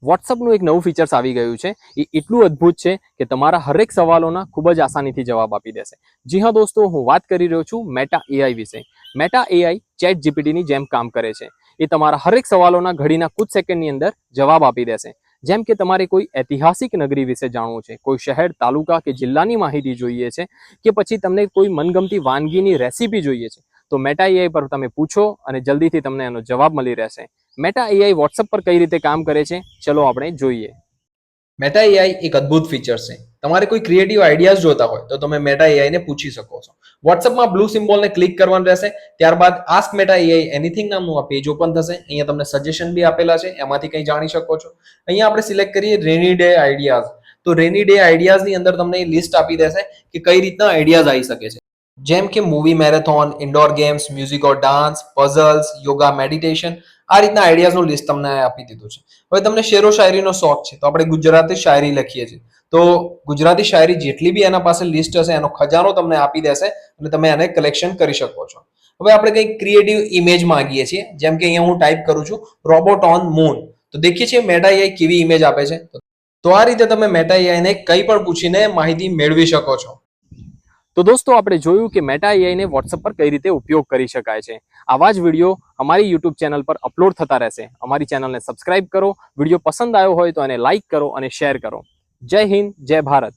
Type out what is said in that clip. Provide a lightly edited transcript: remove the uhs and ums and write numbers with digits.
વોટ્સઅપનું એક નવું ફીચર્સ આવી ગયું છે. એ એટલું અદ્ભુત છે કે તમારા હરેક સવાલોના ખૂબ જ આસાનીથી જવાબ આપી દેશે. જી હા દોસ્તો, હું વાત કરી રહ્યો છું મેટા એઆઈ વિશે. મેટા એઆઈ ચેટ જીપીટીની જેમ કામ કરે છે. એ તમારા હરેક સવાલોના ઘડીના કુછ સેકન્ડની અંદર જવાબ આપી દેશે. જેમ કે તમારે કોઈ ઐતિહાસિક નગરી વિશે જાણવું છે, કોઈ શહેર, તાલુકા કે જિલ્લાની માહિતી જોઈએ છે, કે પછી તમને કોઈ મનગમતી વાનગીની રેસીપી જોઈએ છે, તો મેટા એઆઈ પર તમે પૂછો અને જલ્દીથી તમને એનો જવાબ મળી રહેશે. મેટા એઆઈ વોટ્સઅપ પર કઈ રીતે કામ કરે છે, ચલો આપણે જોઈએ. મેટા એઆઈ એક અદ્ભુત ફીચર છે. તમારે કોઈ ક્રિએટિવ આઈડિયાઝ જોતા હોય તો તમે મેટા એઆઈ ને પૂછી શકો છો. વોટ્સઅપમાં બ્લુ સિમ્બોલને ક્લિક કરવાનું રહેશે. ત્યારબાદ આસ્ક મેટા એઆઈ એનીથિંગ નામનું આ પેજ ઓપન થશે. અહીંયા તમને સજેશન બી આપેલા છે, એમાંથી કંઈ જાણી શકો છો. અહીંયા આપણે સિલેક્ટ કરીએ રેની ડે આઈડિયાઝ. તો રેની ડે આઈડિયાઝની અંદર તમને લિસ્ટ આપી દેશે કે કઈ રીતના આઈડિયાઝ આવી શકે છે. જેમ કે movie marathon, indoor games, music or dance, puzzles, yoga, meditation, આ રીતના આઈડિયાઝનું લિસ્ટ તમને આપી દીધું છે. હવે તમને શેરો શાયરીનો શોખ છે તો આપણે ગુજરાતી શાયરી લખીએ છીએ, તો ગુજરાતી શાયરી જેટલી બી એના પાસે લિસ્ટ હશે એનો ખજાનો તમને આપી દેશે અને તમે એને કલેક્શન કરી શકો છો. હવે આપણે કંઈક ક્રિએટિવ ઇમેજ માંગીએ છીએ, જેમ કે અહીંયા હું ટાઈપ કરું છું રોબોટ ઓન મૂન, તો દેખીએ છીએ મેટા એઆઈ કેવી ઇમેજ આપે છે. તો આ રીતે તમે મેટા એઆઈને કંઈ પણ પૂછીને માહિતી મેળવી શકો છો. તો દોસ્તો, આપણે જોયું કે મેટા એઆઈને વોટ્સઅપ પર કઈ રીતે ઉપયોગ કરી શકાય છે. આવા જ વિડીયો અમારી યુટ્યુબ ચેનલ પર અપલોડ થતા રહેશે. અમારી ચેનલને સબસ્ક્રાઇબ કરો, વિડીયો પસંદ આવ્યો હોય તો એને લાઇક કરો અને શેર કરો. જય હિન્દ, જય ભારત.